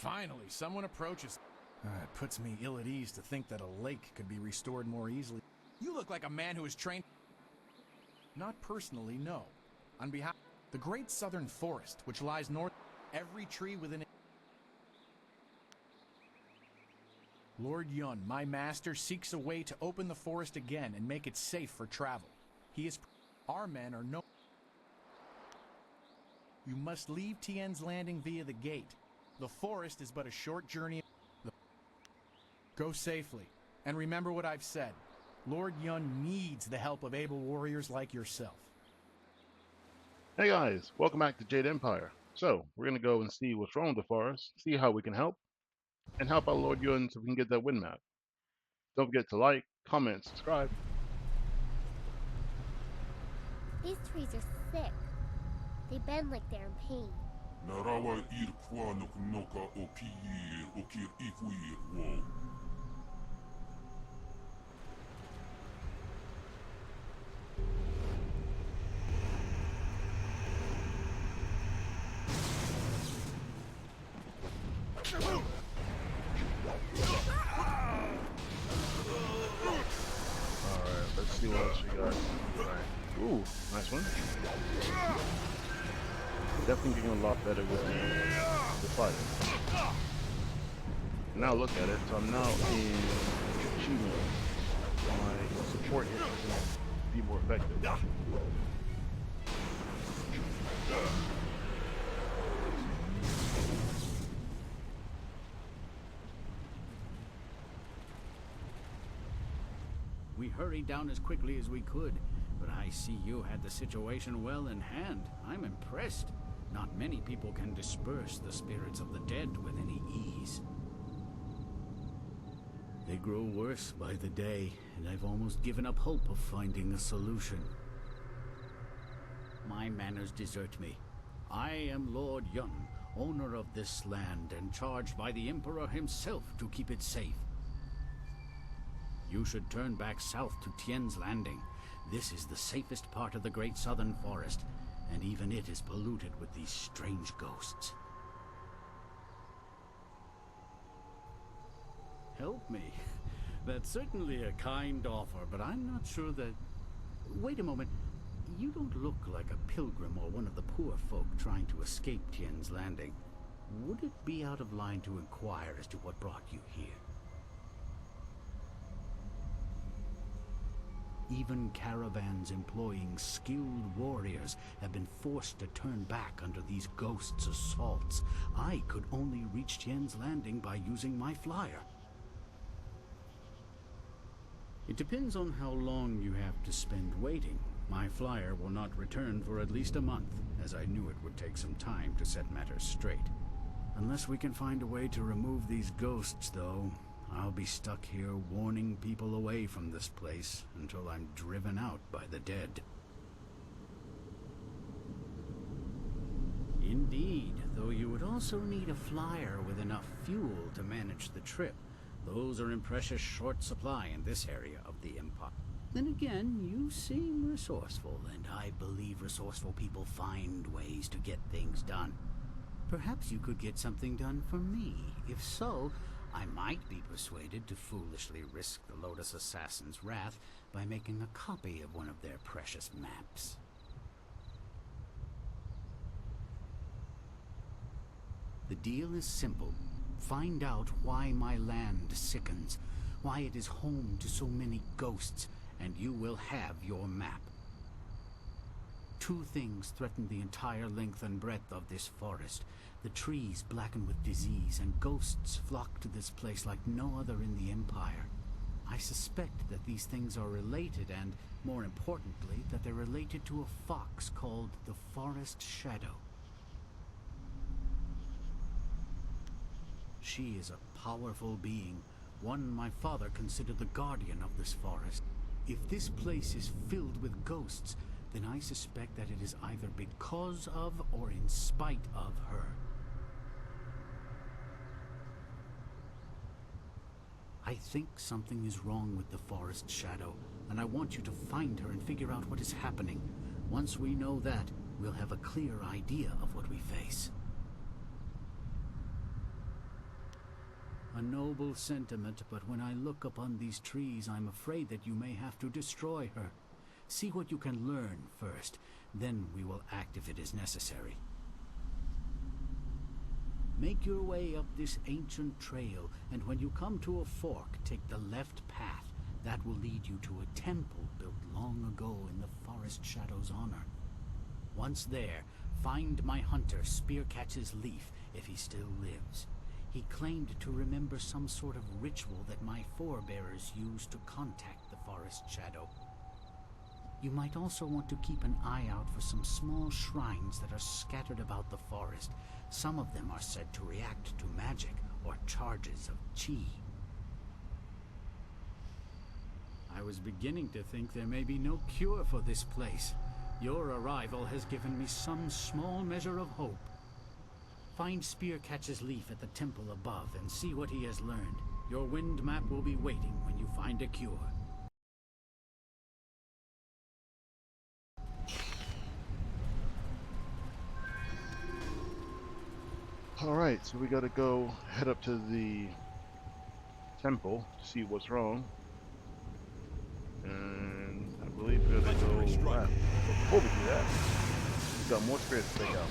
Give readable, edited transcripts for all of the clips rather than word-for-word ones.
Finally, someone approaches. It puts me ill at ease to think that a lake could be restored more easily. You look like a man who is trained... Not personally, no. On behalf... The great southern forest, which lies north... Every tree within it... Lord Yun, my master, seeks a way to open the forest again and make it safe for travel. He is... Our men are no... You must leave Tien's Landing via the gate. The forest is but a short journey... Go safely, and remember what I've said. Lord Yun needs the help of able warriors like yourself. Hey guys, welcome back to Jade Empire. So, we're going to go and see what's wrong with the forest, see how we can help, and help out Lord Yun so we can get that wind map. Don't forget to like, comment, subscribe. These trees are sick. They bend like they're in pain. Narawa irkwa noka okir ikwir wo. Alright, let's see what else we got. Alright. Ooh, nice one. Definitely getting a lot better with the fire. Now look at it, so I'm now in achievement. My support hit is going to be more effective. We hurried down as quickly as we could, but I see you had the situation well in hand. I'm impressed. Not many people can disperse the spirits of the dead with any ease. They grow worse by the day, and I've almost given up hope of finding a solution. My manners desert me. I am Lord Yun, owner of this land, and charged by the Emperor himself to keep it safe. You should turn back south to Tien's Landing. This is the safest part of the Great Southern Forest, and even it is polluted with these strange ghosts. Help me? That's certainly a kind offer, but I'm not sure that... Wait a moment. You don't look like a pilgrim or one of the poor folk trying to escape Tien's Landing. Would it be out of line to inquire as to what brought you here? Even caravans employing skilled warriors have been forced to turn back under these ghosts' assaults. I could only reach Tien's Landing by using my flyer. It depends on how long you have to spend waiting. My flyer will not return for at least a month, as I knew it would take some time to set matters straight. Unless we can find a way to remove these ghosts, though, I'll be stuck here warning people away from this place until I'm driven out by the dead. Indeed, though you would also need a flyer with enough fuel to manage the trip. Those are in precious short supply in this area of the Empire. Then again, you seem resourceful, and I believe resourceful people find ways to get things done. Perhaps you could get something done for me. If so, I might be persuaded to foolishly risk the Lotus Assassin's wrath by making a copy of one of their precious maps. The deal is simple. Find out why my land sickens, why it is home to so many ghosts, and you will have your map. Two things threaten the entire length and breadth of this forest. The trees blacken with disease, and ghosts flock to this place like no other in the Empire. I suspect that these things are related, and, more importantly, that they're related to a fox called the Forest Shadow. She is a powerful being, one my father considered the guardian of this forest. If this place is filled with ghosts, then I suspect that it is either because of or in spite of her. I think something is wrong with the Forest Shadow, and I want you to find her and figure out what is happening. Once we know that, we'll have a clear idea of what we face. A noble sentiment, but when I look upon these trees, I'm afraid that you may have to destroy her. See what you can learn first, then we will act if it is necessary. Make your way up this ancient trail, and when you come to a fork, take the left path. That will lead you to a temple built long ago in the forest shadow's honor. Once there, find my hunter Spearcatch's Leaf, if he still lives. He claimed to remember some sort of ritual that my forebears used to contact the forest shadow. You might also want to keep an eye out for some small shrines that are scattered about the forest. Some of them are said to react to magic or charges of chi. I was beginning to think there may be no cure for this place. Your arrival has given me some small measure of hope. Find Spearcatch's Leaf at the temple above and see what he has learned. Your wind map will be waiting when you find a cure. Alright, so we gotta go head up to the temple to see what's wrong. And I believe we're gonna go left. But before we do that, we've got more spirits to take out.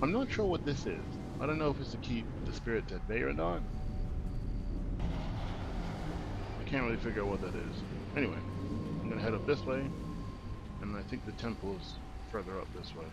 I'm not sure what this is. I don't know if it's to keep the spirits at bay or not. I can't really figure out what that is. Anyway, I'm gonna head up this way, and I think the temple is further up this way.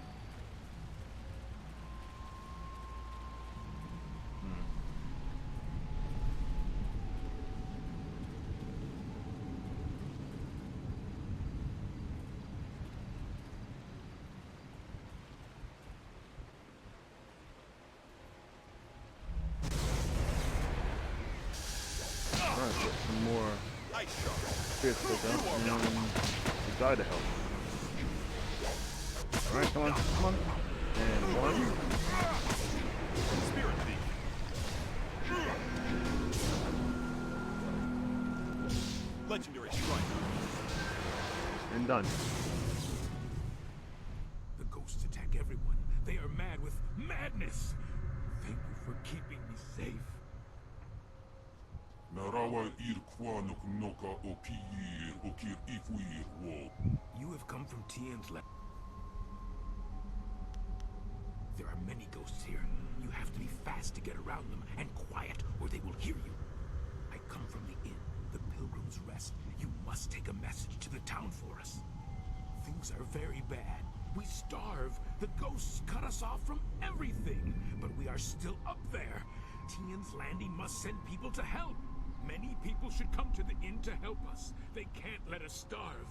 Get some more spirits built up, and a guy to help. Alright, come on. And one. Spirit thief. Legendary strike. And done. The ghosts attack everyone. They are mad with madness. Thank you for keeping me safe. Narawa irkwa noka o piyir o kir ifwir wo. You have come from Tien's land. There are many ghosts here. You have to be fast to get around them, and quiet, or they will hear you. I come from the inn, the Pilgrim's Rest. You must take a message to the town for us. Things are very bad. We starve. The ghosts cut us off from everything. But we are still up there. Tien's Landing must send people to help. Many people should come to the inn to help us. They can't let us starve.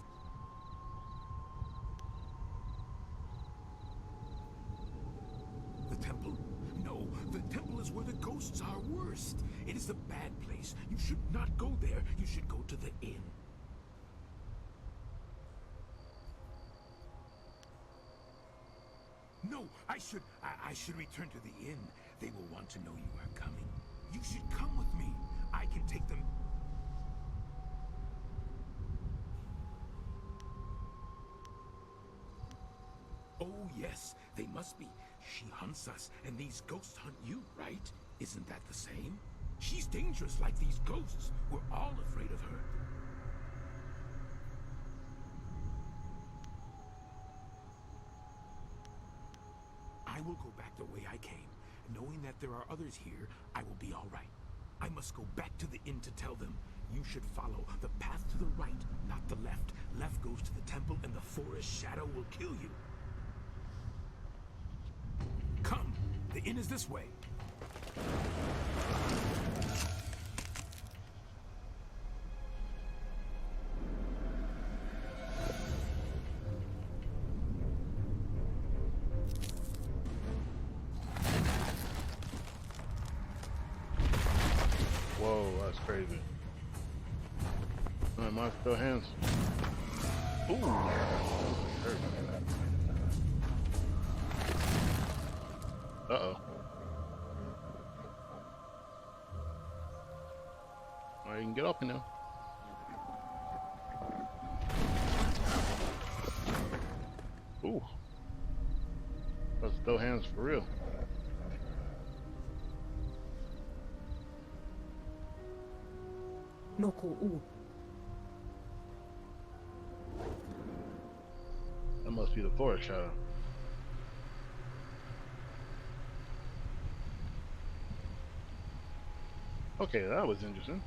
The temple? No, the temple is where the ghosts are worst. It is a bad place. You should not go there. You should go to the inn. No, I should return to the inn. They will want to know you are coming. You should come with me. I can take them. Oh, yes, they must be. She hunts us, and these ghosts hunt you, right? Isn't that the same? She's dangerous like these ghosts. We're all afraid of her. I will go back the way I came. Knowing that there are others here, I will be all right. I must go back to the inn to tell them. You should follow the path to the right, not the left. Left goes to the temple, and the forest shadow will kill you. Come! The inn is this way. Whoa, that's crazy. I might throw hands. Ooh. Hurt. Uh-oh. I can get up now. Ooh. Let's throw hands for real. That must be the forest shadow. Okay, that was interesting.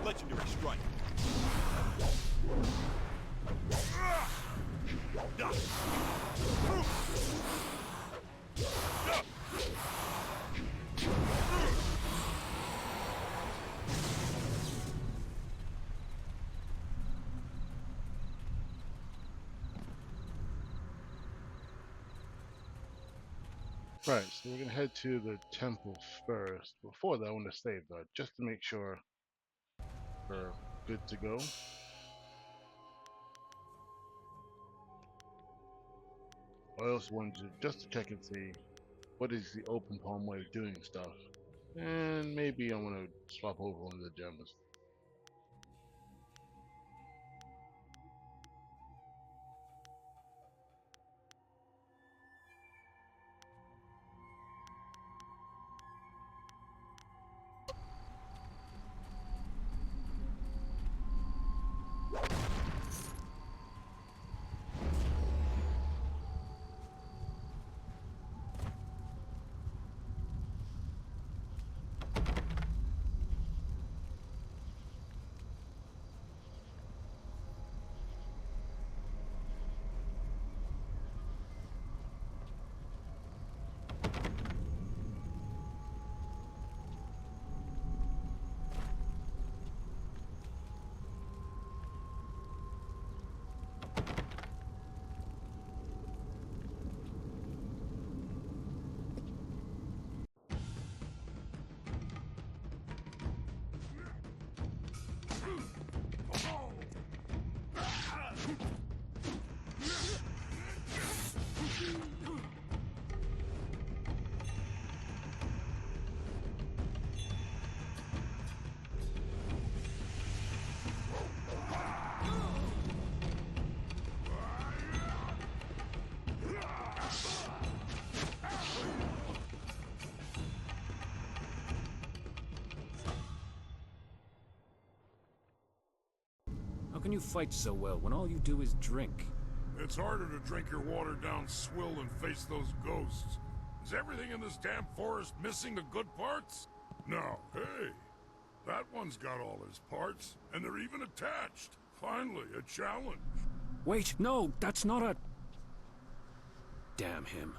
Legendary strike. Right, so we're gonna head to the temple first. Before that, I want to save that just to make sure we're good to go. I also wanted to just to check and see what is the open palm way of doing stuff, and maybe I want to swap over one of the gems. How can you fight so well when all you do is drink? It's harder to drink your watered-down swill than face those ghosts. Is everything in this damn forest missing the good parts? No. Hey, that one's got all his parts, and they're even attached. Finally, a challenge. Wait, no, that's not a... Damn him.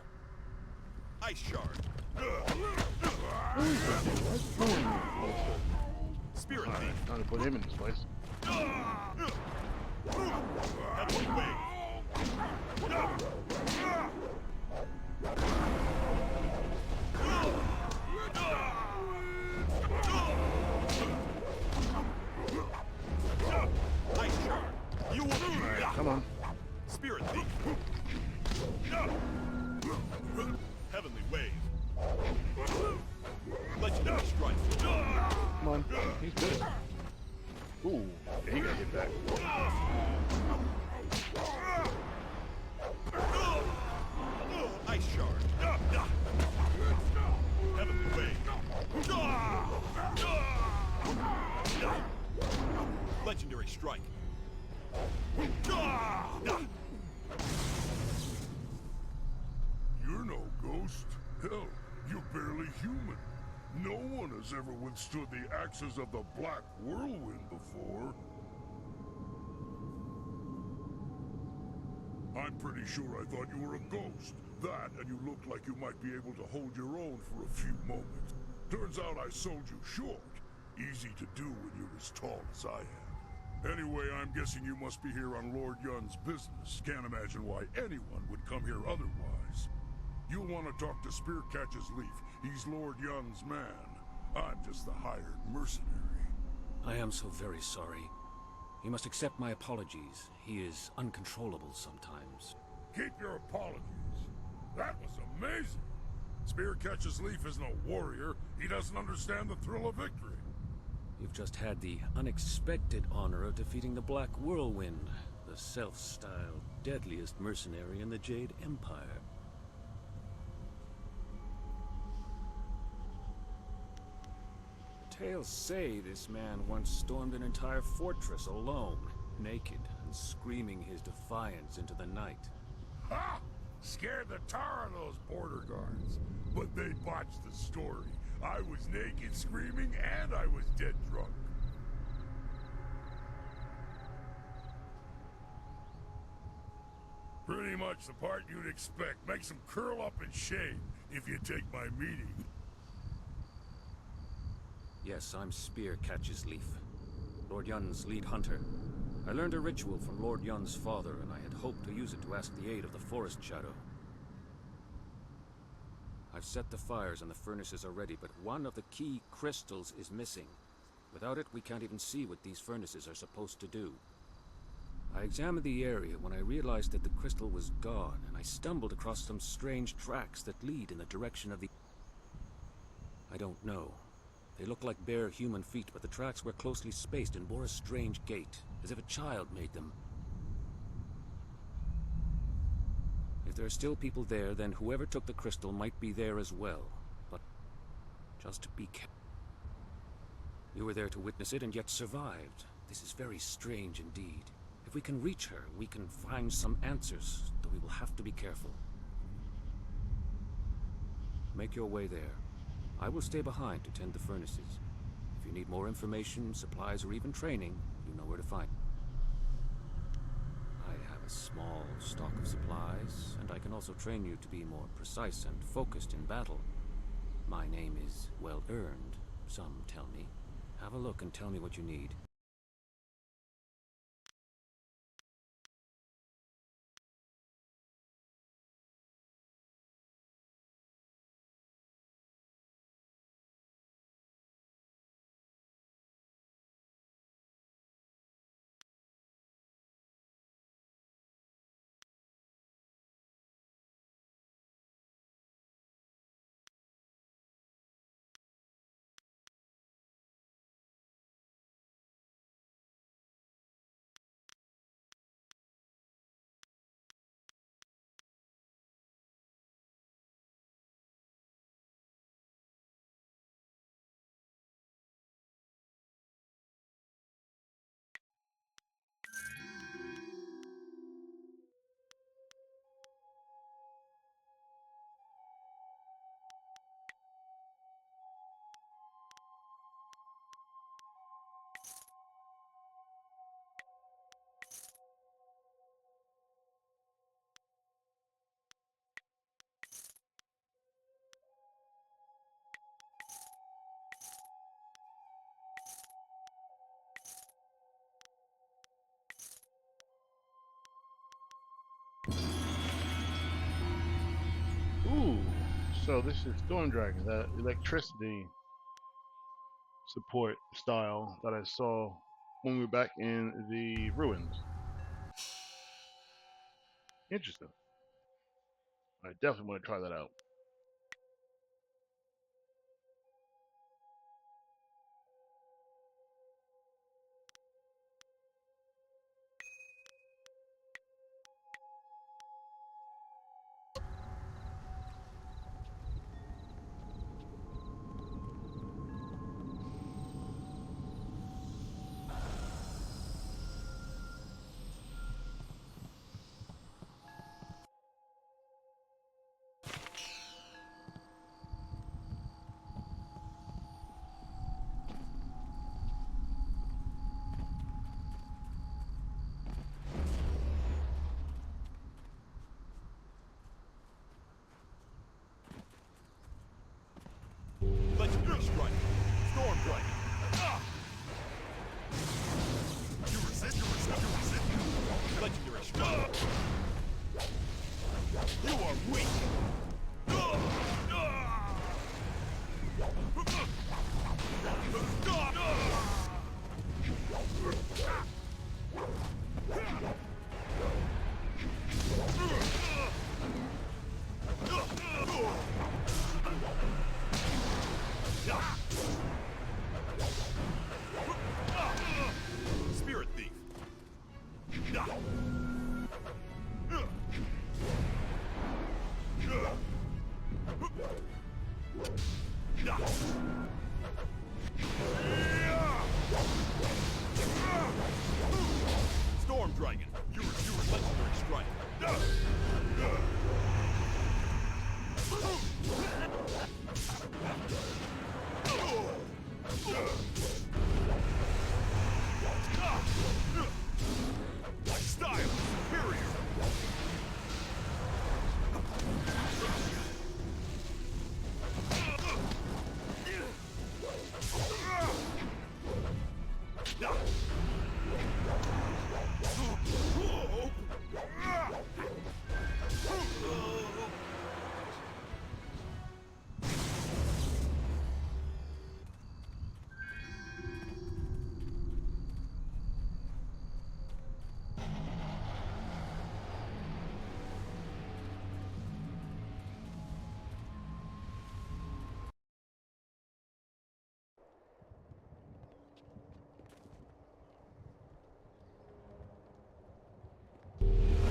Ice shard. Spirit Alright, thief. time to put him in his place. Heavenly wave. Ice shard. You will be. Come on. Spirit thief. Heavenly wave. Legendary strike. Come on. He's good. Ooh, yeah, he got hit back. Ice shard. Heavenly wave. Legendary strike. You're no ghost. Hell, you're barely human. No one has ever withstood the axes of the Black Whirlwind before. I'm pretty sure I thought you were a ghost. That, and you looked like you might be able to hold your own for a few moments. Turns out I sold you short. Easy to do when you're as tall as I am. Anyway, I'm guessing you must be here on Lord Yun's business. Can't imagine why anyone would come here otherwise. You'll want to talk to Spearcatcher's Leaf. He's Lord Yun's man. I'm just the hired mercenary. I am so very sorry. You must accept my apologies. He is uncontrollable sometimes. Keep your apologies. That was amazing. Spearcatcher's Leaf is no warrior. He doesn't understand the thrill of victory. You've just had the unexpected honor of defeating the Black Whirlwind, the self-styled deadliest mercenary in the Jade Empire. Tales say this man once stormed an entire fortress alone, naked and screaming his defiance into the night. Ha! Scared the tar of those border guards. But they botched the story. I was naked screaming and I was dead drunk. Pretty much the part you'd expect. Makes them curl up in shame if you take my meaning. Yes, I'm Spearcatcher's Leaf, Lord Yun's lead hunter. I learned a ritual from Lord Yun's father, and I had hoped to use it to ask the aid of the Forest Shadow. I've set the fires and the furnaces are ready, but one of the key crystals is missing. Without it, we can't even see what these furnaces are supposed to do. I examined the area when I realized that the crystal was gone, and I stumbled across some strange tracks that lead in the direction of the... I don't know. They look like bare human feet, but the tracks were closely spaced and bore a strange gait, as if a child made them. If there are still people there, then whoever took the crystal might be there as well. But just be careful. You were there to witness it and yet survived. This is very strange indeed. If we can reach her, we can find some answers, though we will have to be careful. Make your way there. I will stay behind to tend the furnaces. If you need more information, supplies, or even training, you know where to find me. I have a small stock of supplies, and I can also train you to be more precise and focused in battle. My name is well earned, some tell me. Have a look and tell me what you need. So this is Storm Dragon, that electricity support style that I saw when we were back in the ruins. Interesting. I definitely want to try that out. Legendary strike. Storm dragon. Ah! You resist, you resist, you resist. Legendary strike. You are weak. Spirit thief. Storm dragon. You are legendary strike. Style superior.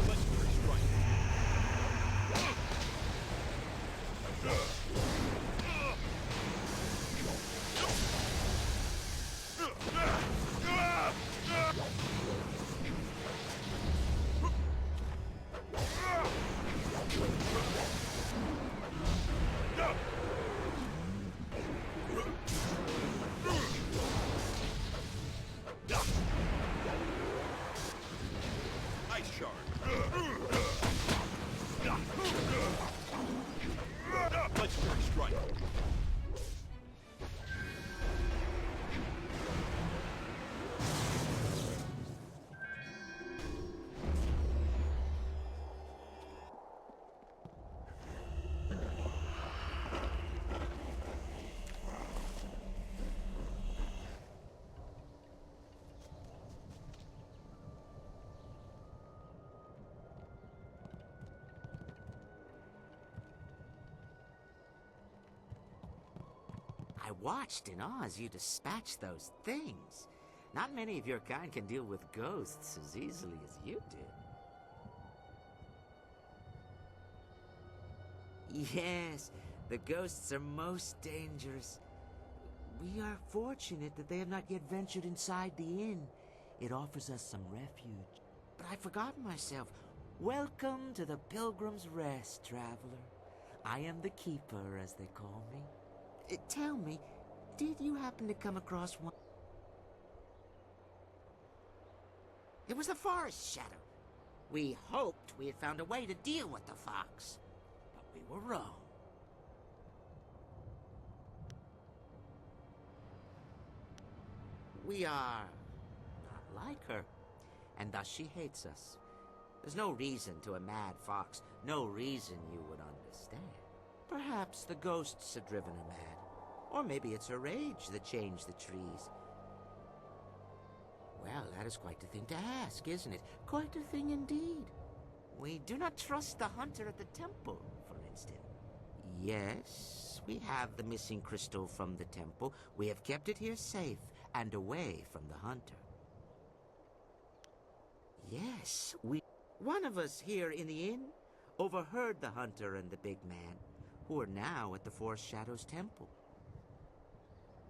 Legendary strike. Ice shard. Legendary strike. I watched in awe as you dispatched those things. Not many of your kind can deal with ghosts as easily as you did. Yes, the ghosts are most dangerous. We are fortunate that they have not yet ventured inside the inn. It offers us some refuge. But I've forgotten myself. Welcome to the Pilgrim's Rest, traveler. I am the keeper, as they call me. Tell me, did you happen to come across one? It was the forest shadow. We hoped we had found a way to deal with the fox, but we were wrong. We are not like her, and thus she hates us. There's no reason to a mad fox, no reason you would understand. Perhaps the ghosts have driven her mad. Or maybe it's her rage that changed the trees. Well, that is quite a thing to ask, isn't it? Quite a thing indeed. We do not trust the hunter at the temple, for instance. Yes, we have the missing crystal from the temple. We have kept it here safe and away from the hunter. Yes, one of us here in the inn overheard the hunter and the big man, who are now at the Forest Shadow's temple.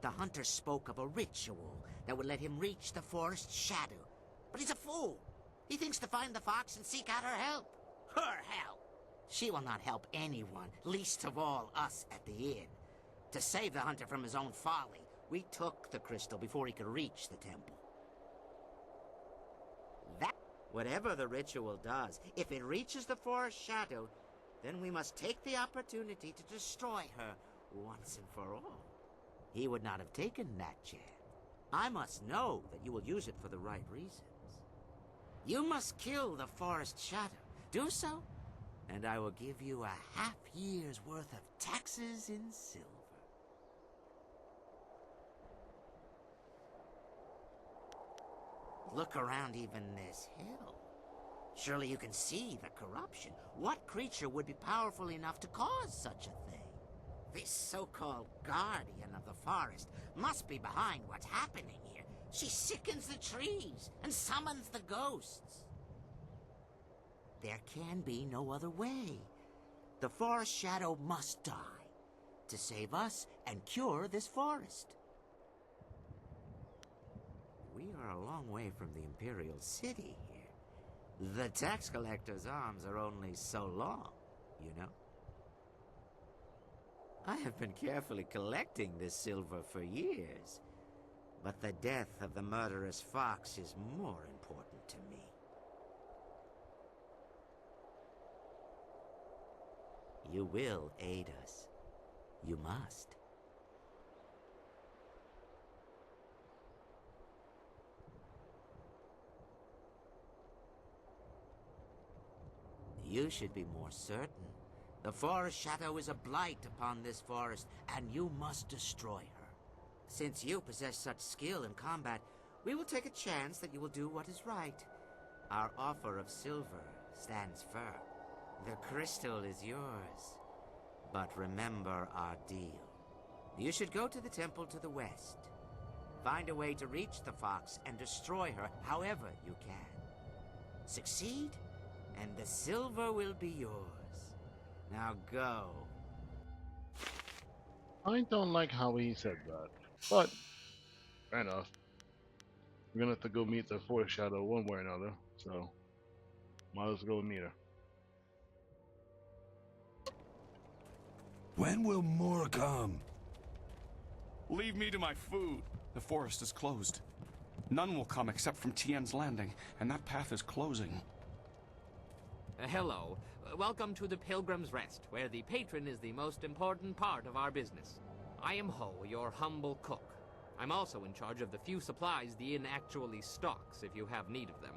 The hunter spoke of a ritual that would let him reach the Forest Shadow. But he's a fool. He thinks to find the fox and seek out her help. Her help! She will not help anyone, least of all us at the inn. To save the hunter from his own folly, we took the crystal before he could reach the temple. Whatever the ritual does, if it reaches the Forest Shadow, then we must take the opportunity to destroy her once and for all. He would not have taken that chance. I must know that you will use it for the right reasons. You must kill the Forest Shadow. Do so, and I will give you a half-year's worth of taxes in silver. Look around even this hill. Surely you can see the corruption. What creature would be powerful enough to cause such a thing? This so-called guardian of the forest must be behind what's happening here. She sickens the trees and summons the ghosts. There can be no other way. The Forest Shadow must die to save us and cure this forest. We are a long way from the Imperial City here. The tax collector's arms are only so long, you know. I have been carefully collecting this silver for years, but the death of the murderous fox is more important to me. You will aid us. You must. You should be more certain. The Forest Shadow is a blight upon this forest, and you must destroy her. Since you possess such skill in combat, we will take a chance that you will do what is right. Our offer of silver stands firm. The crystal is yours. But remember our deal. You should go to the temple to the west. Find a way to reach the fox and destroy her however you can. Succeed, and the silver will be yours. Now go. I don't like how he said that, but fair enough. We're gonna have to go meet the Forest Shadow one way or another, so might as well go meet her. When will more come? Leave me to my food. The forest is closed. None will come except from Tien's Landing, and that path is closing. Hello. Welcome to the Pilgrim's Rest, where the patron is the most important part of our business. I am Ho, your humble cook. I'm also in charge of the few supplies the inn actually stocks if you have need of them.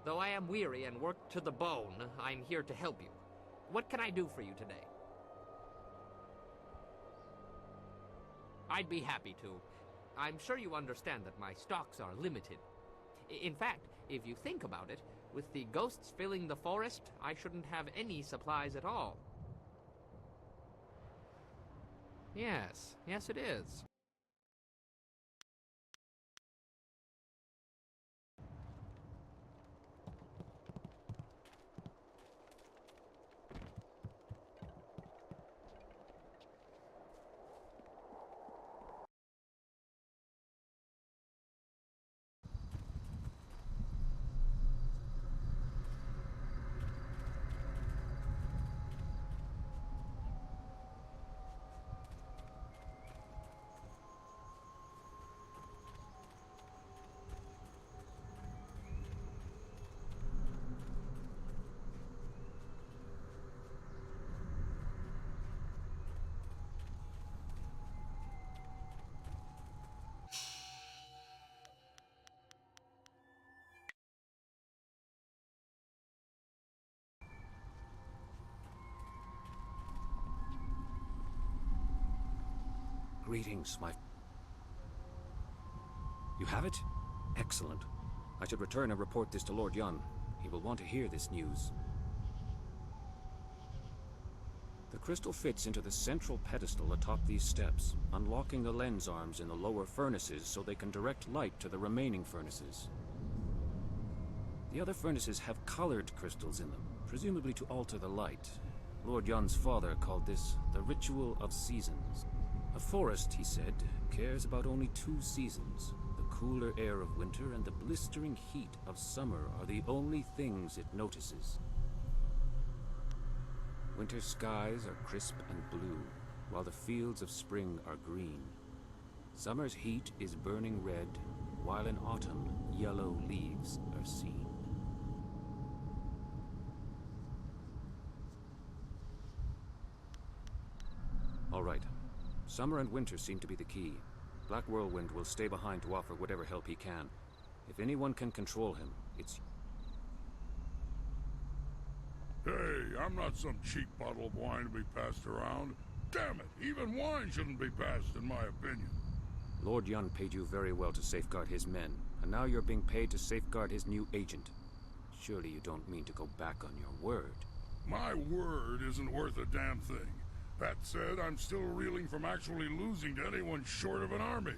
Though I am weary and worked to the bone, I'm here to help you. What can I do for you today? I'd be happy to. I'm sure you understand that my stocks are limited. In fact, if you think about it, with the ghosts filling the forest, I shouldn't have any supplies at all. Yes, it is. Greetings, my... You have it? Excellent. I should return and report this to Lord Yun. He will want to hear this news. The crystal fits into the central pedestal atop these steps, unlocking the lens arms in the lower furnaces so they can direct light to the remaining furnaces. The other furnaces have colored crystals in them, presumably to alter the light. Lord Yun's father called this the Ritual of Seasons. A forest, he said, cares about only 2 seasons. The cooler air of winter and the blistering heat of summer are the only things it notices. Winter skies are crisp and blue, while the fields of spring are green. Summer's heat is burning red, while in autumn, yellow leaves are seen. All right. Summer and winter seem to be the key. Black Whirlwind will stay behind to offer whatever help he can. If anyone can control him, it's... Hey, I'm not some cheap bottle of wine to be passed around. Damn it, even wine shouldn't be passed, in my opinion. Lord Yun paid you very well to safeguard his men, and now you're being paid to safeguard his new agent. Surely you don't mean to go back on your word. My word isn't worth a damn thing. That said, I'm still reeling from actually losing to anyone short of an army.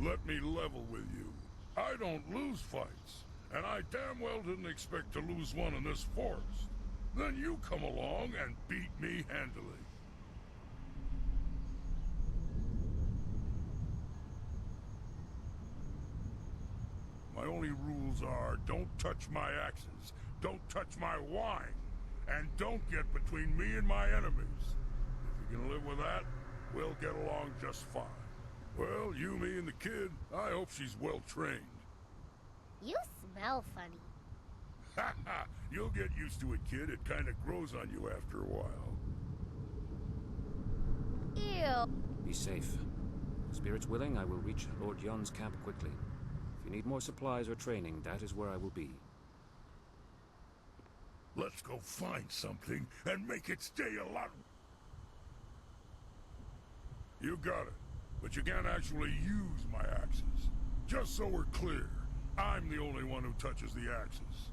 Let me level with you. I don't lose fights, and I damn well didn't expect to lose one in this forest. Then you come along and beat me handily. My only rules are, don't touch my axes, don't touch my wine, and don't get between me and my enemies. If you can live with that, we'll get along just fine. Well, you, me, and the kid, I hope she's well trained. You smell funny. Ha ha! You'll get used to it, kid. It kinda grows on you after a while. Ew. Be safe. Spirits willing, I will reach Lord Yun's camp quickly. If you need more supplies or training, that is where I will be. Let's go find something and make it stay a lot... You got it. But you can't actually use my axes. Just so we're clear, I'm the only one who touches the axes.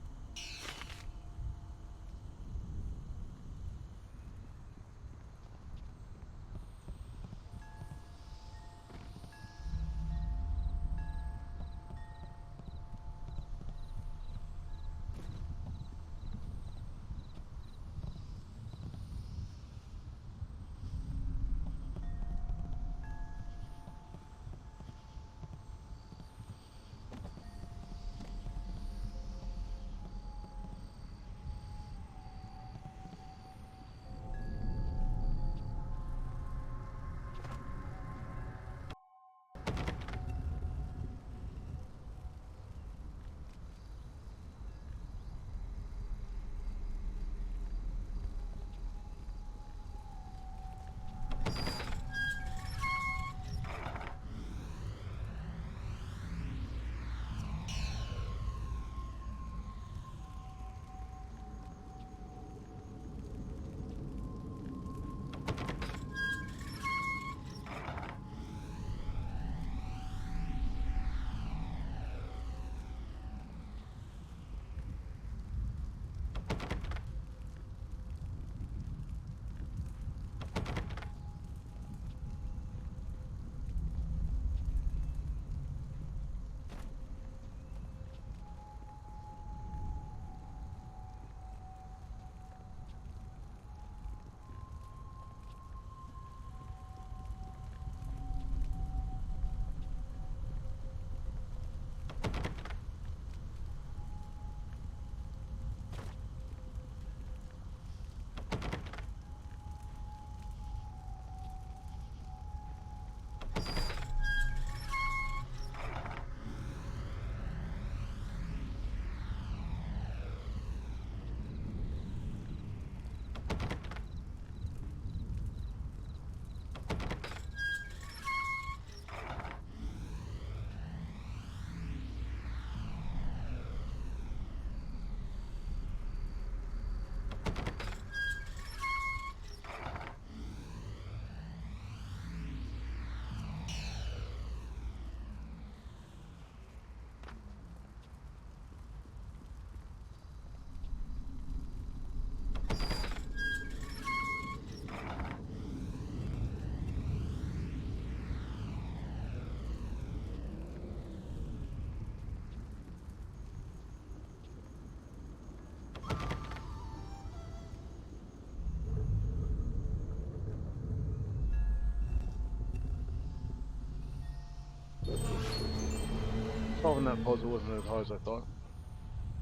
That puzzle wasn't as hard as I thought.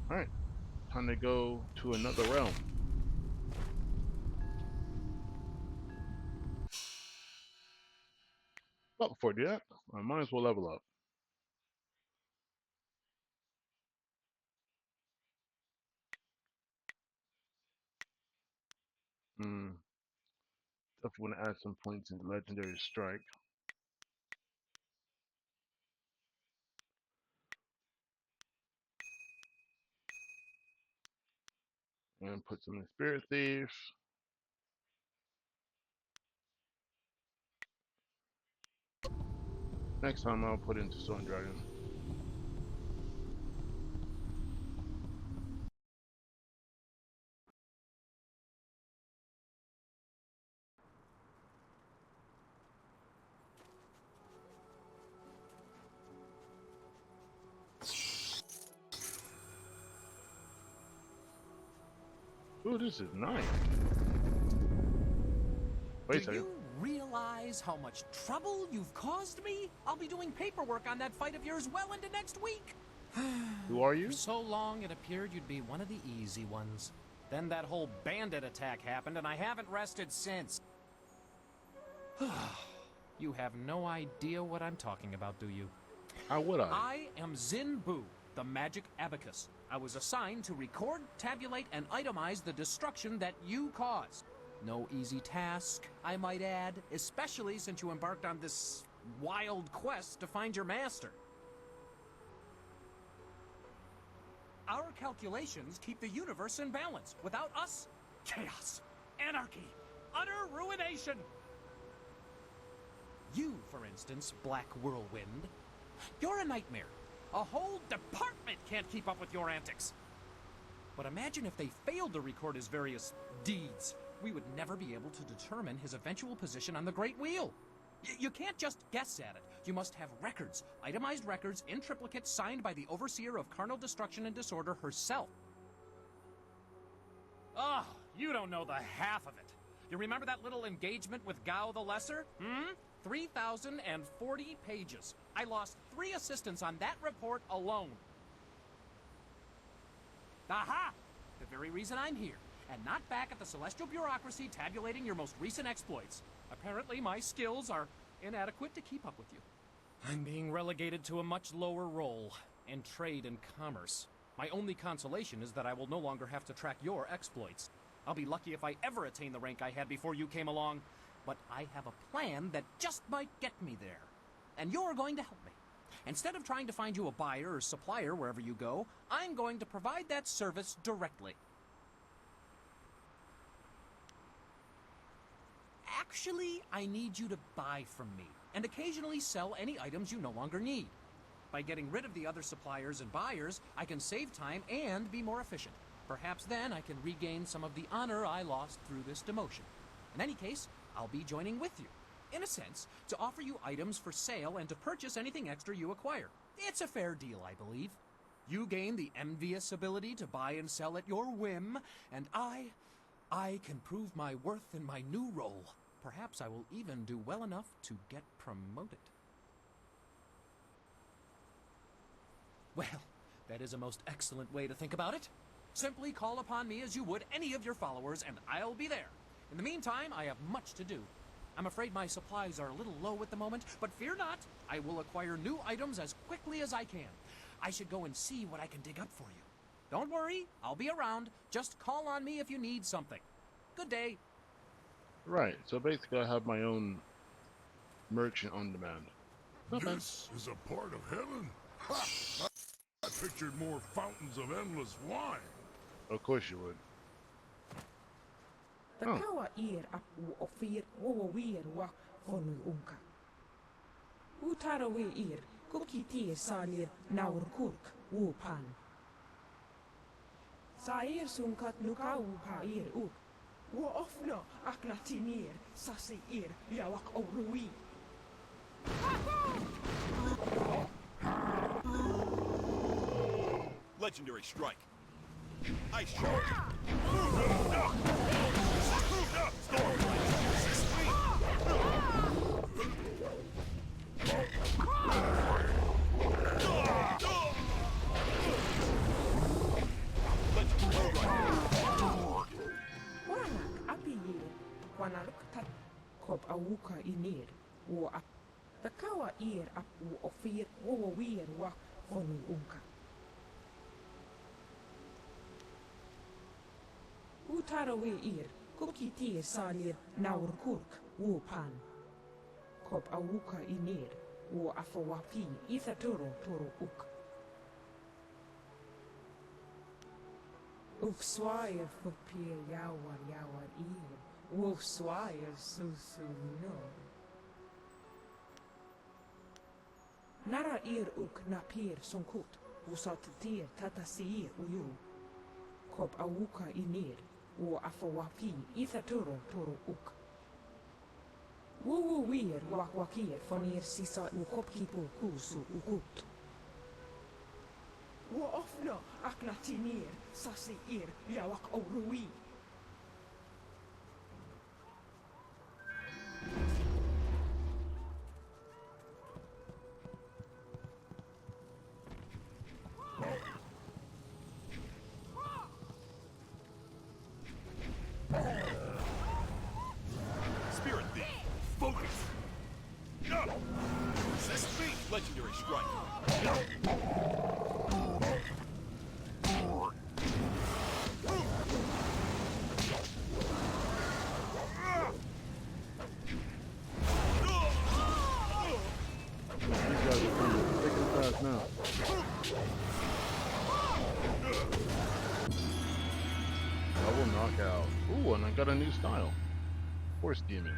Alright, time to go to another realm. But before I do that, I might as well level up. Definitely want to add some points into Legendary Strike. And put some in Spirit Thief. Next time I'll put into Stone Dragon. Ooh, this is nice. Wait a second. Do you realize how much trouble you've caused me? I'll be doing paperwork on that fight of yours well into next week. Who are you? For so long it appeared you'd be one of the easy ones. Then that whole bandit attack happened and I haven't rested since. You have no idea what I'm talking about, do you? How would I? I am Zin Bu, the magic abacus. I was assigned to record, tabulate, and itemize the destruction that you caused. No easy task, I might add, especially since you embarked on this wild quest to find your master. Our calculations keep the universe in balance. Without us, chaos, anarchy, utter ruination. You, for instance, Black Whirlwind, you're a nightmare. A whole department can't keep up with your antics. But imagine if they failed to record his various deeds. We would never be able to determine his eventual position on the Great Wheel. You can't just guess at it. You must have records, itemized records in triplicate signed by the Overseer of Carnal Destruction and Disorder herself. Oh, you don't know the half of it. You remember that little engagement with Gao the Lesser? 3,040 pages. I lost 3 assistants on that report alone. Aha! The very reason I'm here, and not back at the Celestial Bureaucracy tabulating your most recent exploits. Apparently my skills are inadequate to keep up with you. I'm being relegated to a much lower role in trade and commerce. My only consolation is that I will no longer have to track your exploits. I'll be lucky if I ever attain the rank I had before you came along. But I have a plan that just might get me there. And you're going to help me. Instead of trying to find you a buyer or supplier wherever you go, I'm going to provide that service directly. Actually, I need you to buy from me, and occasionally sell any items you no longer need. By getting rid of the other suppliers and buyers, I can save time and be more efficient. Perhaps then I can regain some of the honor I lost through this demotion. In any case, I'll be joining with you, in a sense, to offer you items for sale and to purchase anything extra you acquire. It's a fair deal, I believe. You gain the envious ability to buy and sell at your whim, and I can prove my worth in my new role. Perhaps I will even do well enough to get promoted. Well, that is a most excellent way to think about it. Simply call upon me as you would any of your followers, and I'll be there. In the meantime, I have much to do. I'm afraid my supplies are a little low at the moment, but fear not, I will acquire new items as quickly as I can. I should go and see what I can dig up for you. Don't worry, I'll be around. Just call on me if you need something. Good day. Right, so basically I have my own merchant on demand. This is a part of heaven? Ha! I pictured more fountains of endless wine. Of course you would. Takawa ir apu ofir wawawir wa konu unka. Utarawe ir kukiti salir naurkurk wupan. Sair sunkat nukau pa ir uk. Wa ofno aknatinir sasi ir yawak orui. Legendary strike. Ice charge. Kop auka inir. Wo a. The kawa ear up wo ofir wo weir wa onu unka. Utarawe ear. Kuki tir salir naur kurk wo pan. Kop auka inir. Wo afawapi itha toro uk. Uf swire fupir yawar ear. Wolf swire susu no. Nara ear uk napir sonkut. Usat tir tatasir uyu. Kop auka inir. Wo afawapi itha toro uk. Wo weir wakwakir fonir sisa ukopkipo kusu ukut. Wo ofna aknatinir sasi ir yawak orui. Spirit thief, focus. Resist me, legendary strike. Now. Double knockout. Ooh, and I got a new style. Horse demon.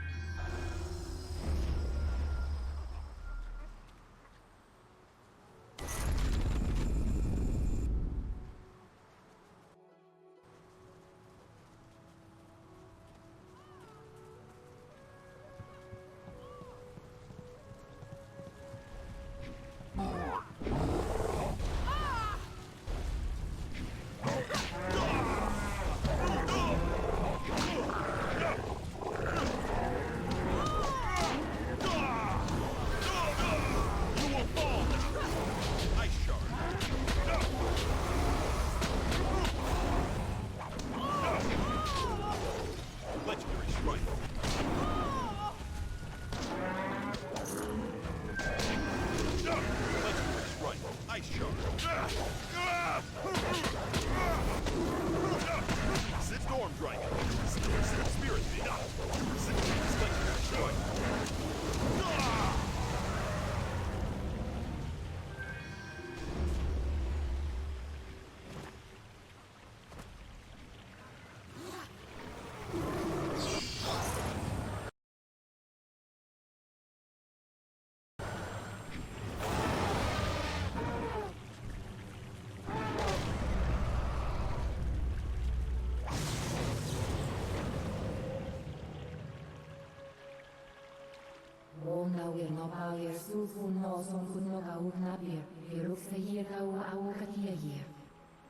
We're no power, Sufu no son could no go nappier. He looks a year go a year.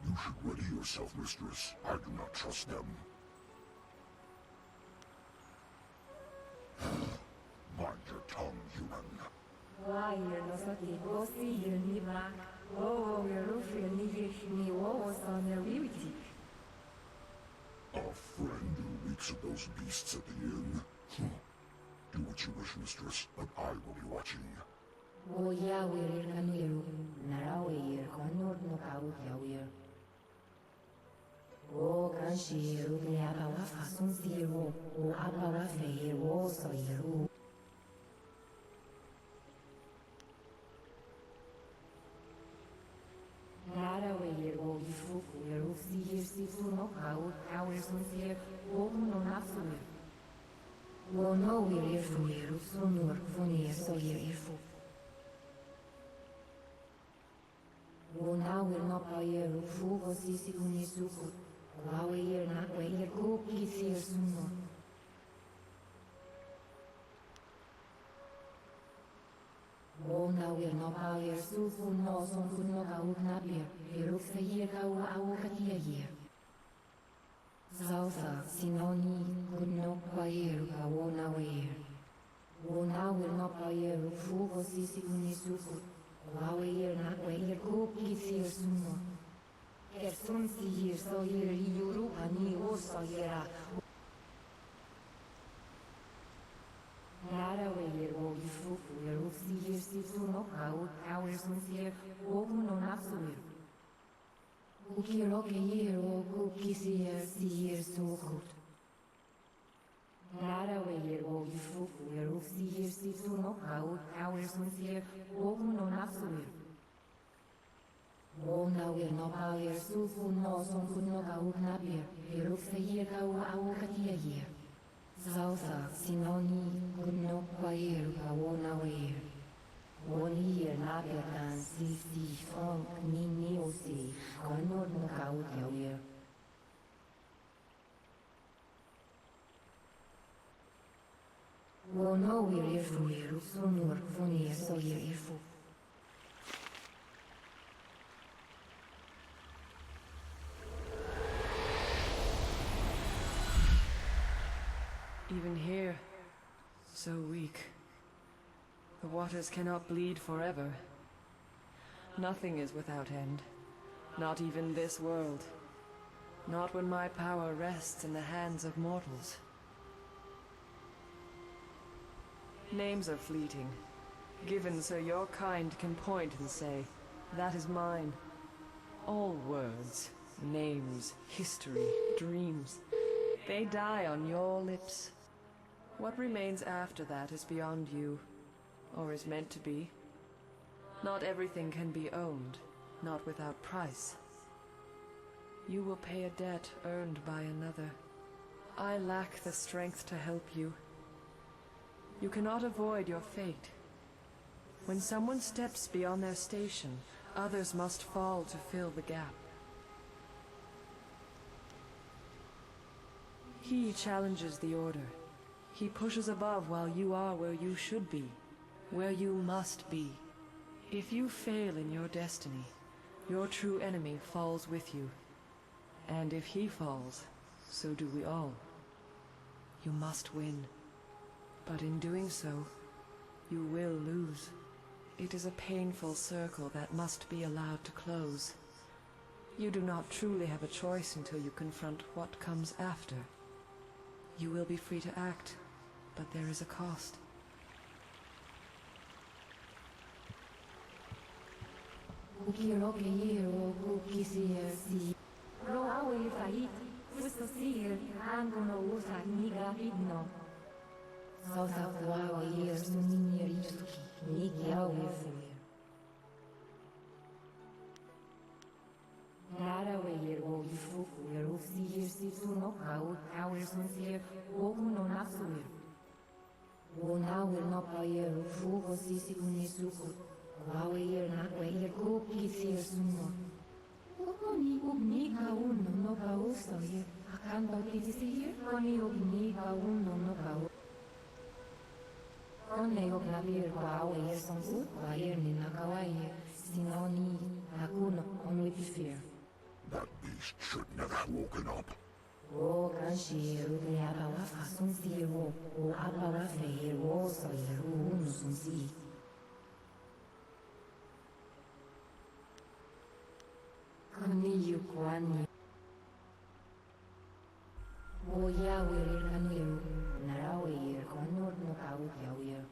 You should ready yourself, mistress. I do not trust them. Mind your tongue, human. Why you're no sati, go see you ni black. Oh, you're roofing ni was on the beauty. A friend who reeks of those beasts at the inn. Do what you wish, mistress, but I will be watching. Oh, yeah, we're Kanuiru. Narawe, Konur no Kau Yawir. Oh, Kanshi, Rugni Abawafa Sunziro, O Abawafe, Woso Yeru. Narawe, O Yifuku, Yerusi, Sifu no Kau, Kau Sunzir, O no Natsuir. Wo no wir irfunir, sunur funir soir irfu. Wo na wir no pair ufu vosisi unisuku. Wawe ir na ir kuki sir sunur. Wo na wir no pair sufu no son kun no gau knapir. Iruk se ir gau au katia ir. Zausa, sinoni, good no pair, wona weir. Wona will no pair, fugo sisi unisuku. Waweir na weir, cookie sear sumo. Kersun si here, so here, yuru, ani, oso, yera. Nara weir wo yufufu er ufsir situno kau kawir sunsir oguno napsuir. Ukiroke year wo kukisir sir sukut. Nara weir wo yufufu er ufsir situno kau kawir sunsir oguno napsuir. Ona wir no power sufu no son kunno kau knapir. Erufse year kau au katia year. Sausa sinoni kunno kwair kawona weir. Onir napertan sisi fonk nini osi kanod no kau yawir. Wono wir irfu iru sunur funir soir irfu. Even here, so weak. The waters cannot bleed forever. Nothing is without end. Not even this world. Not when my power rests in the hands of mortals. Names are fleeting, given so your kind can point and say, that is mine. All words, names, history, dreams, they die on your lips. What remains after that is beyond you, or is meant to be. Not everything can be owned, not without price. You will pay a debt earned by another. I lack the strength to help you. You cannot avoid your fate. When someone steps beyond their station, others must fall to fill the gap. He challenges the order. He pushes above while you are where you should be, where you must be. If you fail in your destiny, your true enemy falls with you. And if he falls, so do we all. You must win. But in doing so, you will lose. It is a painful circle that must be allowed to close. You do not truly have a choice until you confront what comes after. You will be free to act, but there is a cost. Nara weir wo yufufu er ufsir situno kau kawir sunsir oguno napsuir. Wona wir no pair ufugo sisi kunisuku. Kwaweir nakweir kukisir suno. Koni ubni kauno no kausoir. Akan bautisir koni ubni kauno no kau. Kone ognavir kwaweir sonsu kwair ninakawair. Sinoni hakuno onwipifir. That beast should never have woken up. O kanshiro de abawa fasun siro, o abawa feir o soir unu sunsi. Kaniyu kwani. O yawir kaniru, narawir konur no kau yawir.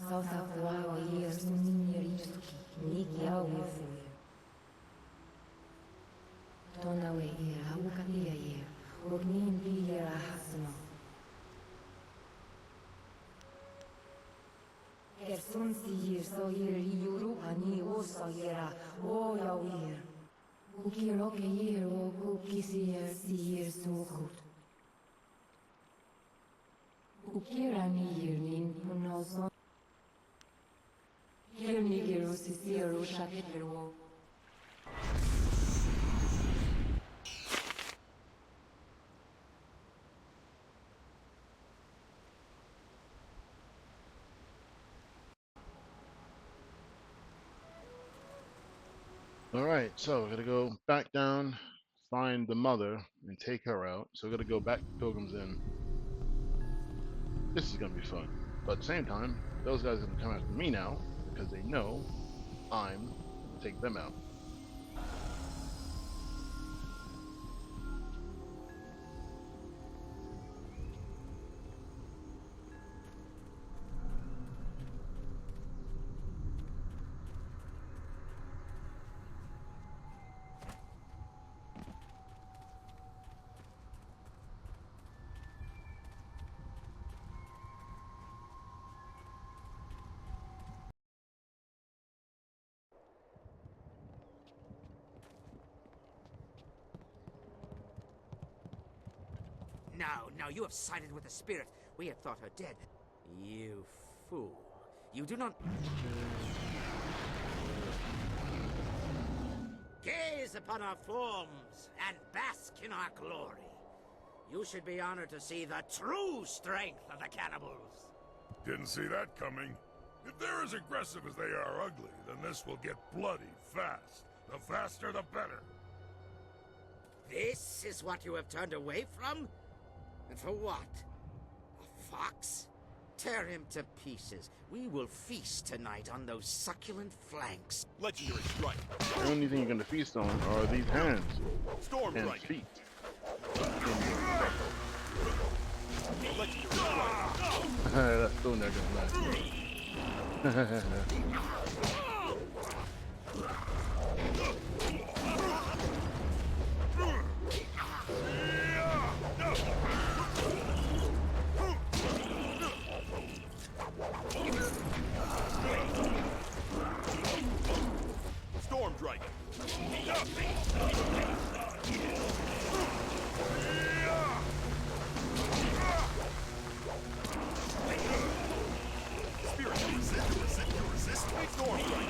Sausa flawa yir suninir ituki, nik yawir fuir. Tona weir awukalia yir, ognin biyir ahasno. Kersun siyir soyir yuru ani o soyira o yawir. Ukiroke yir o kukisir siyir sukut. Ukirani yir nin punoson. Kirnigiru sisiru shakirwo. Alright, so we're gonna go back down, find the mother, and take her out. So we're gonna go back to Pilgrim's Inn. This is gonna be fun. But at the same time, those guys are gonna come after me now, because they know I'm gonna take them out. No, you have sided with the spirit. We had thought her dead. You fool. You do not... Gaze upon our forms and bask in our glory. You should be honored to see the true strength of the cannibals. Didn't see that coming. If they're as aggressive as they are ugly, then this will get bloody fast. The faster, the better. This is what you have turned away from? And for what? A fox? Tear him to pieces. We will feast tonight on those succulent flanks. Legendary strike. The only thing you're gonna feast on are these hands Storm and strike. feet. Legendary strike. That's still not gonna last. Storm strike. Spirit, you resist. Storm strike.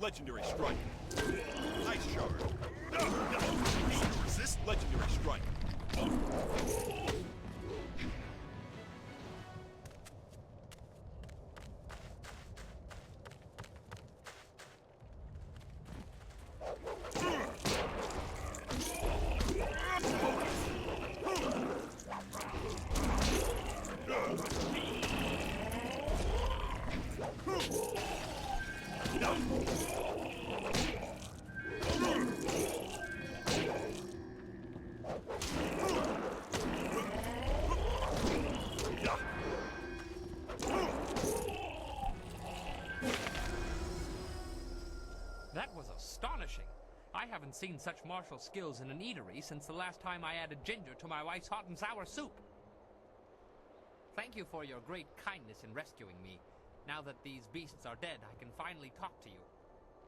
Legendary strike. Ice shard. Resist. Legendary strike. That was astonishing. I haven't seen such martial skills in an eatery since the last time I added ginger to my wife's hot and sour soup. Thank you for your great kindness in rescuing me. Now that these beasts are dead, I can finally talk to you.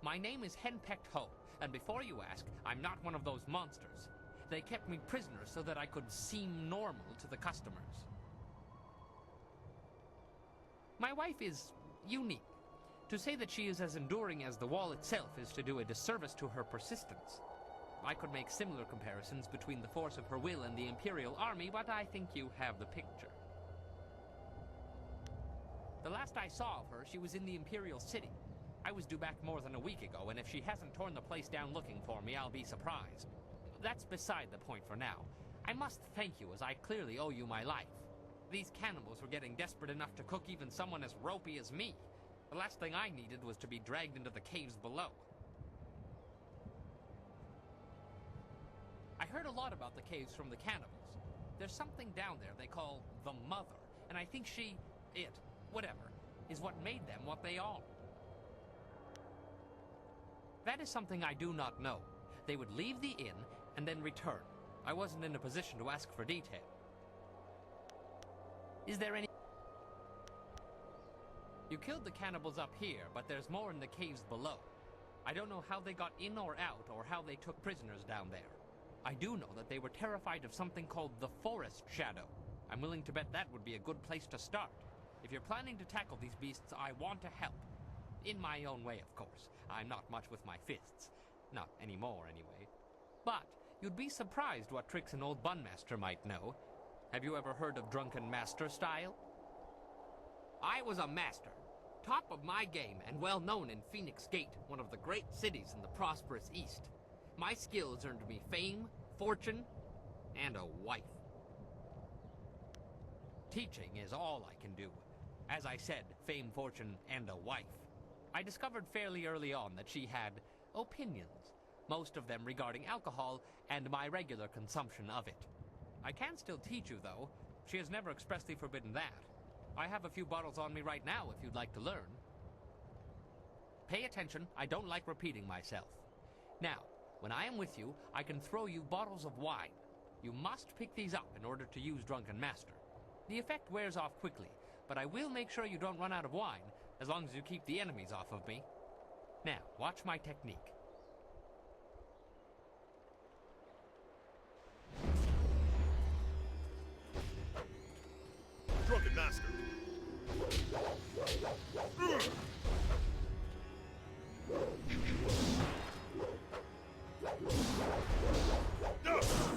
My name is Henpecked Ho, and before you ask, I'm not one of those monsters. They kept me prisoner so that I could seem normal to the customers. My wife is unique. To say that she is as enduring as the wall itself is to do a disservice to her persistence. I could make similar comparisons between the force of her will and the Imperial Army, but I think you have the picture. The last I saw of her, she was in the Imperial City. I was due back more than a week ago, and if she hasn't torn the place down looking for me, I'll be surprised. That's beside the point for now. I must thank you, as I clearly owe you my life. These cannibals were getting desperate enough to cook even someone as ropey as me. The last thing I needed was to be dragged into the caves below. I heard a lot about the caves from the cannibals. There's something down there they call the Mother, and I think whatever, is what made them what they are. That is something I do not know. They would leave the inn and then return. I wasn't in a position to ask for detail. Is there any... You killed the cannibals up here, but there's more in the caves below. I don't know how they got in or out, or how they took prisoners down there. I do know that they were terrified of something called the Forest Shadow. I'm willing to bet that would be a good place to start. If you're planning to tackle these beasts, I want to help. In my own way, of course. I'm not much with my fists. Not anymore, anyway. But you'd be surprised what tricks an old bunmaster might know. Have you ever heard of Drunken Master style? I was a master. Top of my game and well known in Phoenix Gate, one of the great cities in the prosperous East. My skills earned me fame, fortune, and a wife. Teaching is all I can do. As I said, fame, fortune, and a wife. I discovered fairly early on that she had opinions, most of them regarding alcohol and my regular consumption of it. I can still teach you, though. She has never expressly forbidden that. I have a few bottles on me right now if you'd like to learn. Pay attention, I don't like repeating myself. Now, when I am with you, I can throw you bottles of wine. You must pick these up in order to use Drunken Master. The effect wears off quickly, but I will make sure you don't run out of wine, as long as you keep the enemies off of me. Now, watch my technique. Drunken Master.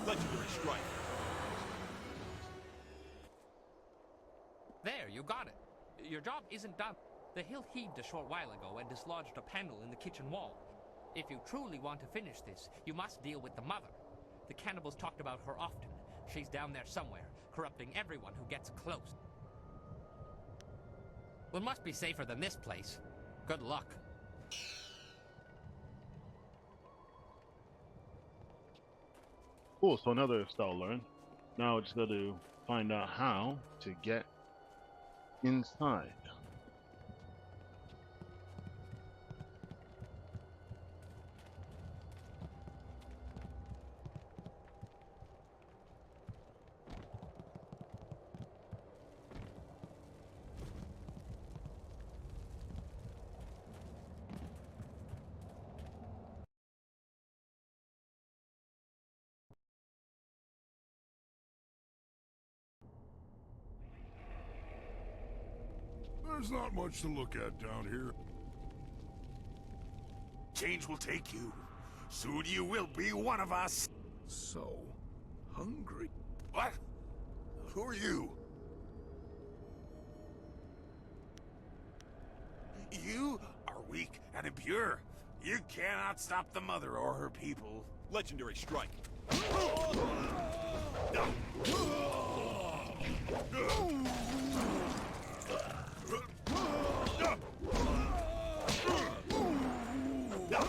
Legendary strike. There, you got it. Your job isn't done. The hill heaved a short while ago and dislodged a panel in the kitchen wall. If you truly want to finish this, you must deal with the mother. The cannibals talked about her often. She's down there somewhere, corrupting everyone who gets close. Well, it must be safer than this place. Good luck. Cool, so another style learned. Now I just got to find out how to get inside. There's not much to look at down here. Change will take you. Soon you will be one of us. So hungry. What? Who are you? You are weak and impure. You cannot stop the mother or her people. Legendary strike.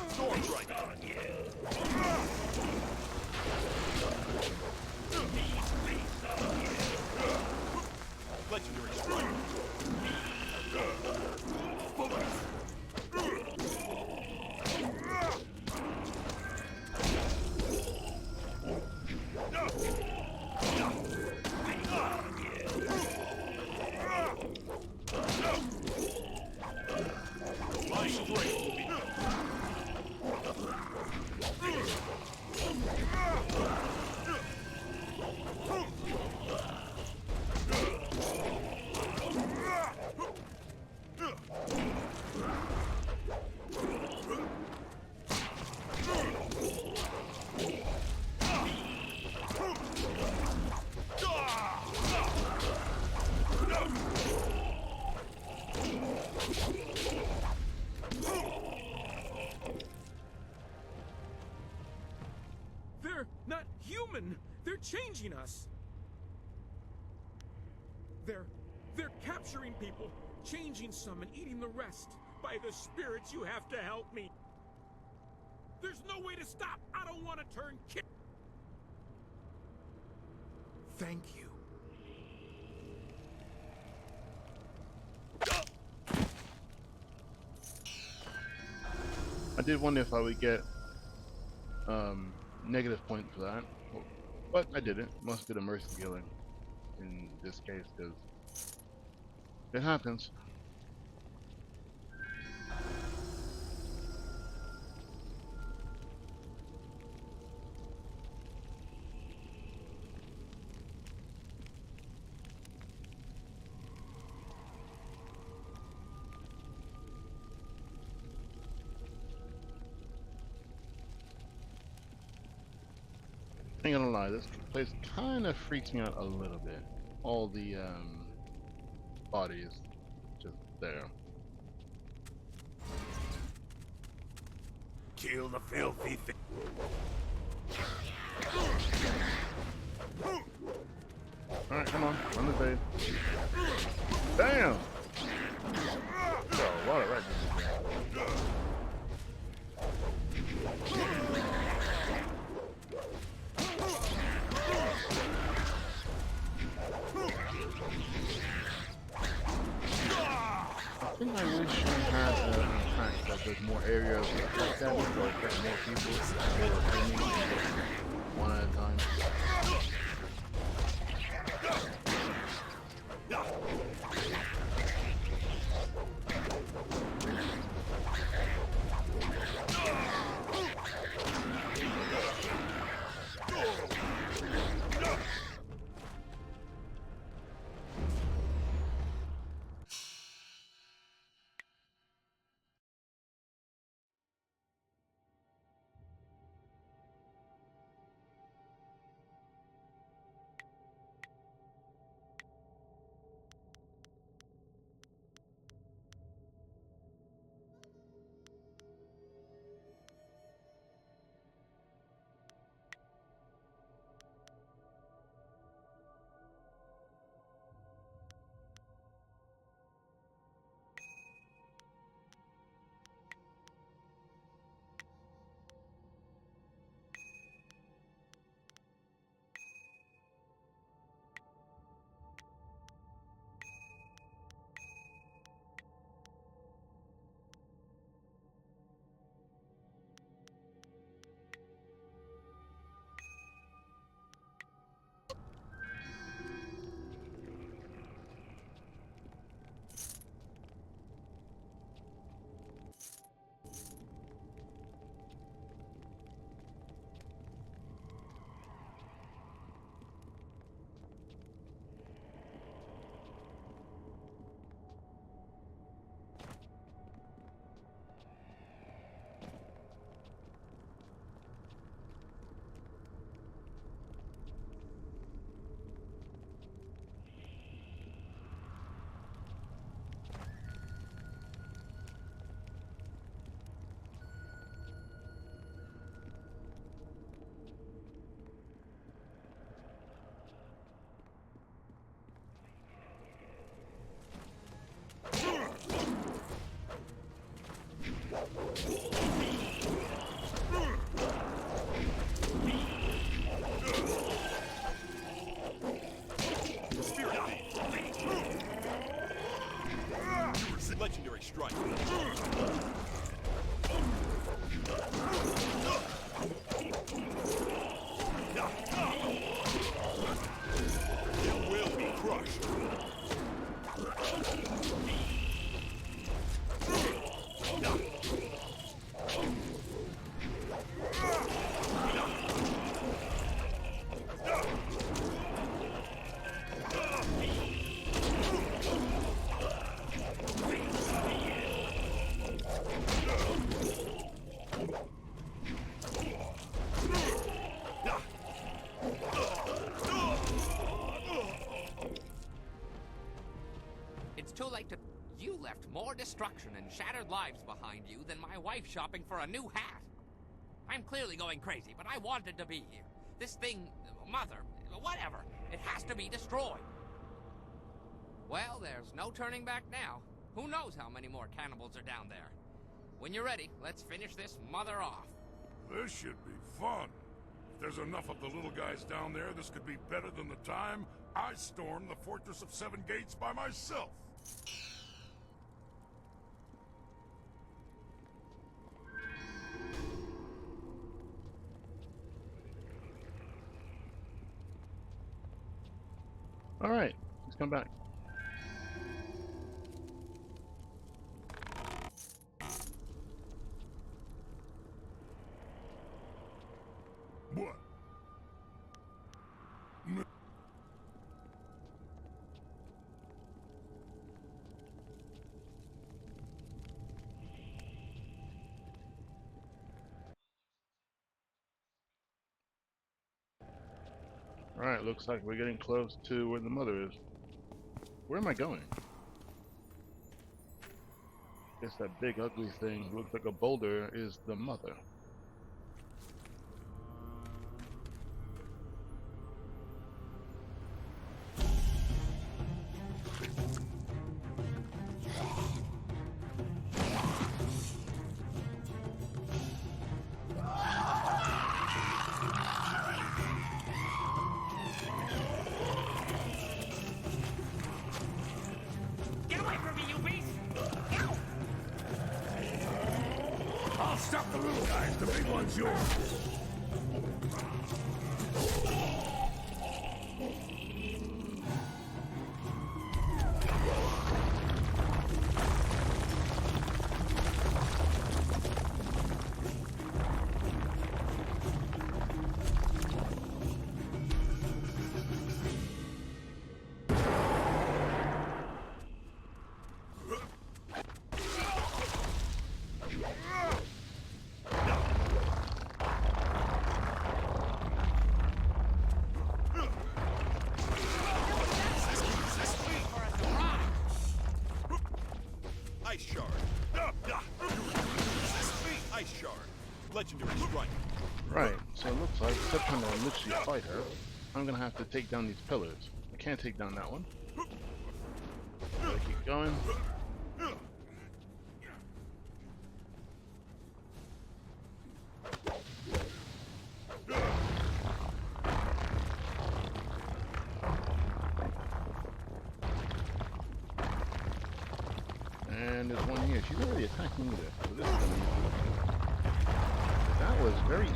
Storm strike. Legendary strike. My strength will be They're not human! They're changing us! They're capturing people, changing some and eating the rest. By the spirits, you have to help me. There's no way to stop. I don't want to turn kid. Thank you. I did wonder if I would get negative points for that, but I didn't. Must be the mercy killing in this case, because it happens. Ain't gonna lie, this place kind of freaks me out a little bit. All the bodies just there. Kill the filthy thing. Alright, come on, run the bait. I wish we had a tank that does more area of attack damage, or affect more people, more enemies, one at a time. Legendary strike. You will be crushed. Too late to... You left more destruction and shattered lives behind you than my wife shopping for a new hat. I'm clearly going crazy, but I wanted to be here. This thing, mother, whatever, it has to be destroyed. Well, there's no turning back now. Who knows how many more cannibals are down there. When you're ready, let's finish this mother off. This should be fun. If there's enough of the little guys down there, this could be better than the time I stormed the Fortress of Seven Gates by myself. All right, let's come back. What? Alright, looks like we're getting close to where the mother is. Where am I going? Guess that big ugly thing looks like a boulder is the mother. Get away from me, you beast! little guys, the big one's yours. Ice shard. Ice shard. Legendary strike. Right, so it looks like, except when I literally fight her, I'm gonna have to take down these pillars. I can't take down that one. Gotta keep going. And there's one here. She's not really attacking either, so this is gonna be easy. That was very easy.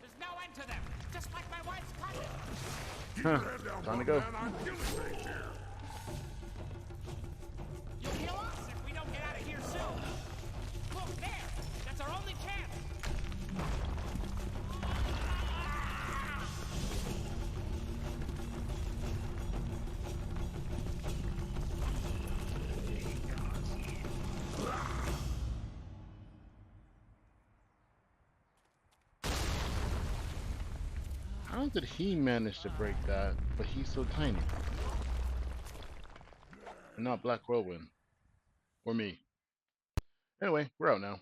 There's no end to them, just like my wife's cousin. Huh. Time to go. You'll kill us if we don't get out of here soon. Look there, that's our only chance. How did he manage to break that, but he's so tiny? And not Black Whirlwind. Or me. Anyway, we're out now.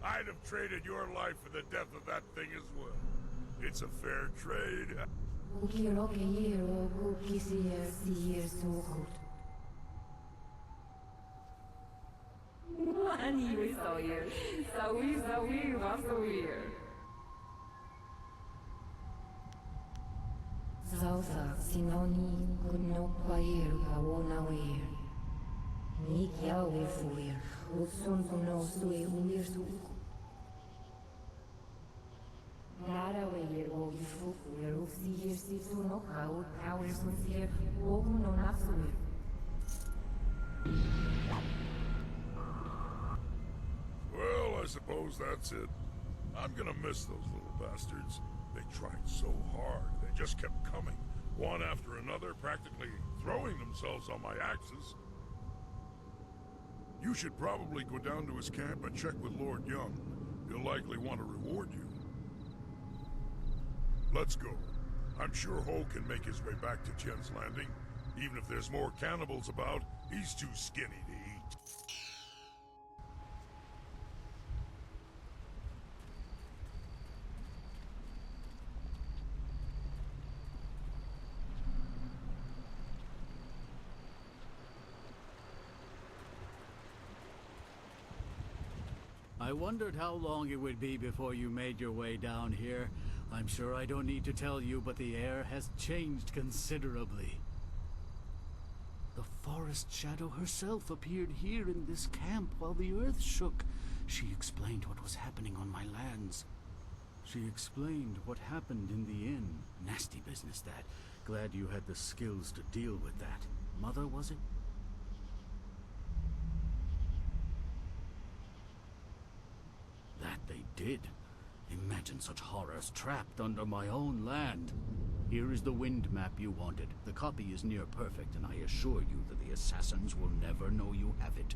I'd have traded your life for the death of that thing as well. It's a fair trade. Zausa sinoni kunno kwair kawonawir. Nik yawe fuir, usun kuno sui umir suku. Nara weir wo yifuku yerusi yirsi suno kaut power sunsir wogu no nafsuir. Well, I suppose that's it. I'm gonna miss those little bastards. They tried so hard. They just kept coming, one after another, practically throwing themselves on my axes. You should probably go down to his camp and check with Lord Young. He'll likely want to reward you. Let's go. I'm sure Ho can make his way back to Tien's Landing. Even if there's more cannibals about, he's too skinny to eat. I wondered how long it would be before you made your way down here. I'm sure I don't need to tell you, but the air has changed considerably. The forest shadow herself appeared here in this camp while the earth shook. She explained what was happening on my lands. She explained what happened in the inn. Nasty business, that. Glad you had the skills to deal with that. Mother, was it? That they did. Imagine such horrors trapped under my own land. Here is the wind map you wanted. The copy is near perfect, and I assure you that the assassins will never know you have it.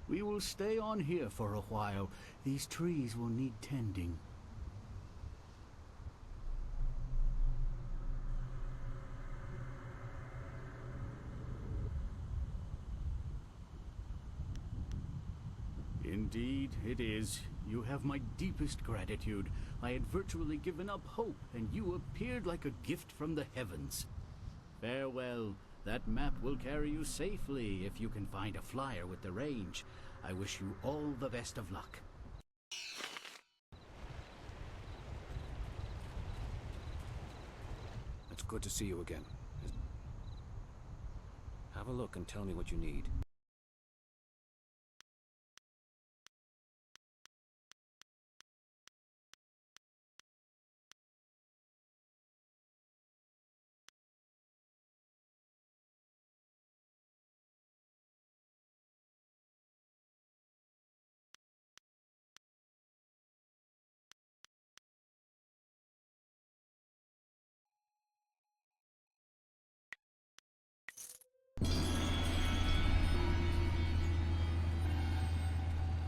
We will stay on here for a while. These trees will need tending. Indeed, it is. You have my deepest gratitude. I had virtually given up hope, and you appeared like a gift from the heavens. Farewell. That map will carry you safely if you can find a flyer with the range. I wish you all the best of luck. It's good to see you again. Have a look and tell me what you need.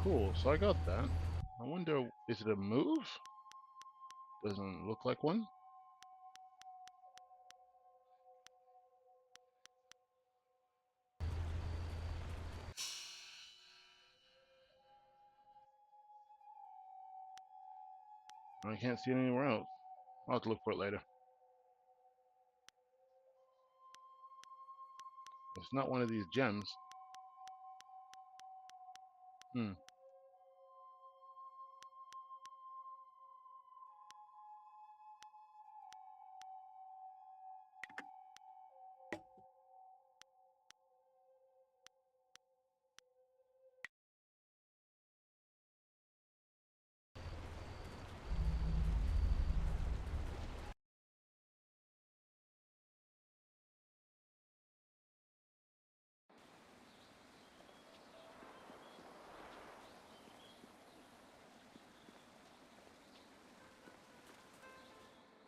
Cool, so I got that. I wonder, is it a move? Doesn't look like one. I can't see it anywhere else. I'll have to look for it later. It's not one of these gems.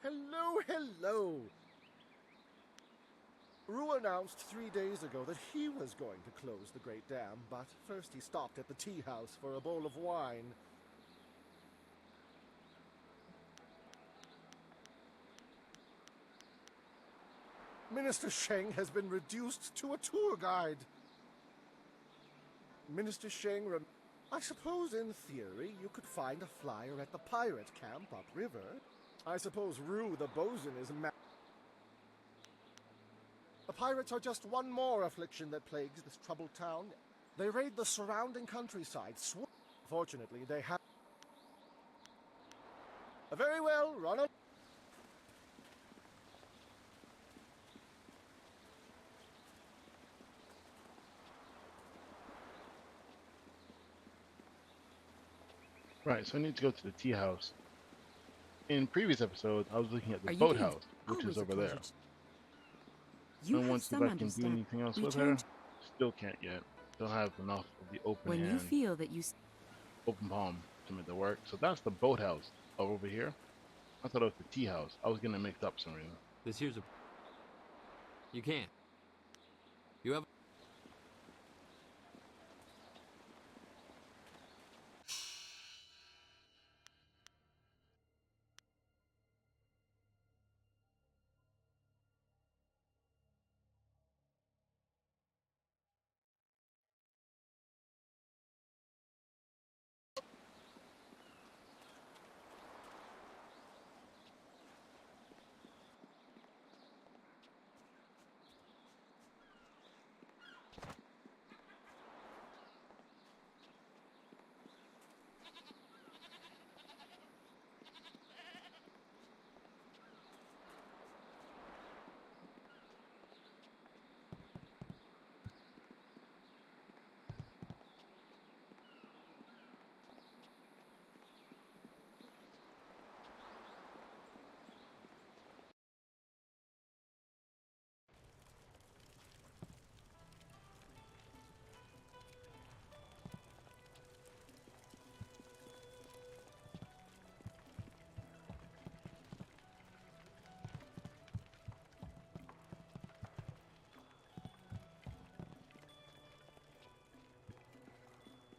Hello, hello! Ru announced 3 days ago that he was going to close the Great Dam, but first he stopped at the tea house for a bowl of wine. Minister Sheng has been reduced to a tour guide. Minister Sheng I suppose in theory you could find a flyer at the pirate camp upriver. I suppose Ru the Boatsman is The pirates are just one more affliction that plagues this troubled town. They raid the surrounding countryside. Fortunately, they have... Very well, run up. Right, so I need to go to the tea house. In previous episodes, I was looking at the boathouse, which is over there. And once if I can do anything else with her, still can't yet. Don't have enough of the open hand, you feel that you open palm to make the work. So that's the boathouse over here. I thought it was the tea house. I was gonna mix up some reason. This here's a... You can't. You have...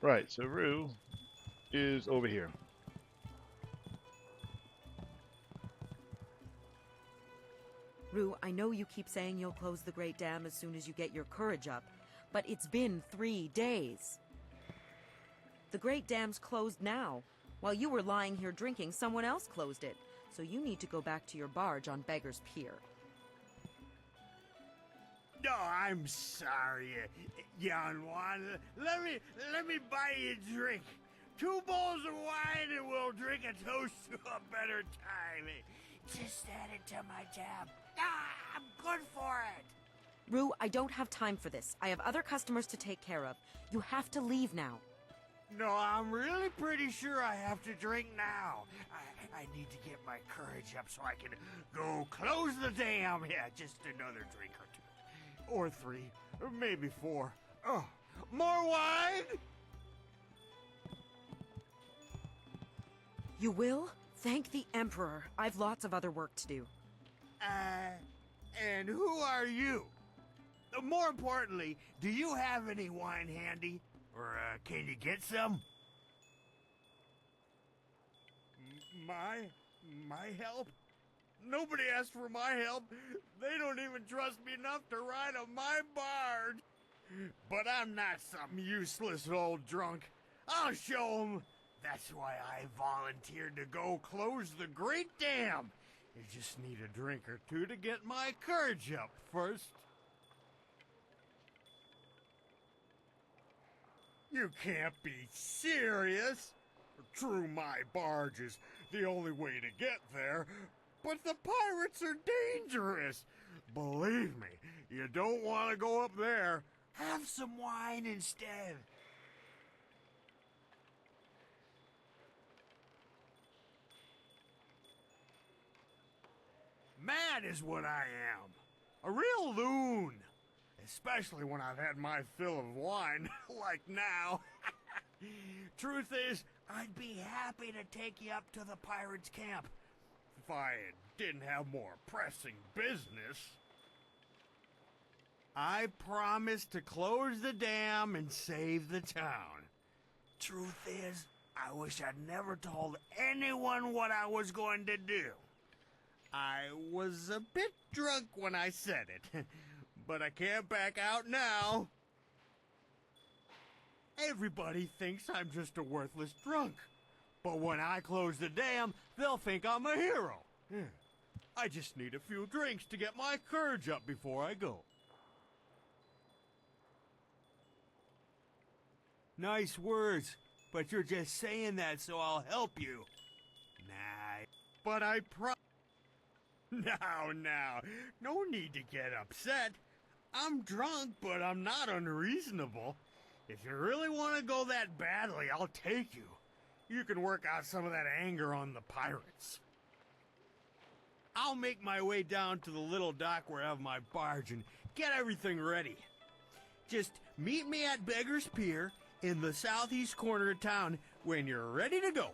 Right, so Ru is over here. Ru, I know you keep saying you'll close the Great Dam as soon as you get your courage up, but it's been 3 days. The Great Dam's closed now. While you were lying here drinking, someone else closed it. So you need to go back to your barge on Beggar's Pier. No, I'm sorry, young one. Let me buy you a drink. 2 bowls of wine and we'll drink a toast to a better time. Just add it to my tab. I'm good for it. Ru, I don't have time for this. I have other customers to take care of. You have to leave now. No, I'm really pretty sure I have to drink now. I need to get my courage up so I can go close the dam. Yeah, just another drink or 2. Or 3. Or maybe 4. Oh, more wine? You will? Thank the Emperor. I've lots of other work to do. And who are you? More importantly, do you have any wine handy? Or, can you get some? My help? Nobody asked for my help. They don't even trust me enough to ride on my barge. But I'm not some useless old drunk. I'll show them. That's why I volunteered to go close the Great Dam. You just need a drink or 2 to get my courage up first. You can't be serious. True, my barge is the only way to get there, but the pirates are dangerous. Believe me, you don't want to go up there. Have some wine instead. Mad is what I am. A real loon. Especially when I've had my fill of wine, like now. Truth is, I'd be happy to take you up to the pirates' camp. If I didn't have more pressing business. I promised to close the dam and save the town. Truth is, I wish I'd never told anyone what I was going to do. I was a bit drunk when I said it, but I can't back out now. Everybody thinks I'm just a worthless drunk, but when I close the dam, they'll think I'm a hero. I just need a few drinks to get my courage up before I go. Nice words, but you're just saying that so I'll help you. Nah, but I Now, no need to get upset. I'm drunk, but I'm not unreasonable. If you really want to go that badly, I'll take you. You can work out some of that anger on the pirates. I'll make my way down to the little dock where I have my barge and get everything ready. Just meet me at Beggar's Pier in the southeast corner of town when you're ready to go.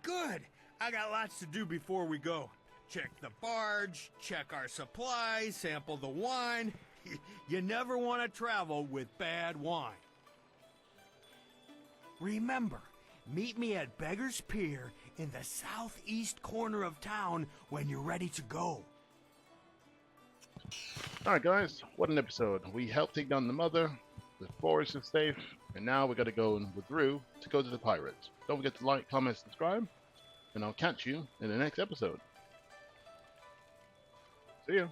Good. I got lots to do before we go. Check the barge, check our supplies, sample the wine. You never want to travel with bad wine. Remember, meet me at Beggar's Pier in the southeast corner of town when you're ready to go. Alright guys, what an episode. We helped take down the mother, the forest is safe, and now we gotta go with Ru to go to the pirates. Don't forget to like, comment, subscribe, and I'll catch you in the next episode. See ya.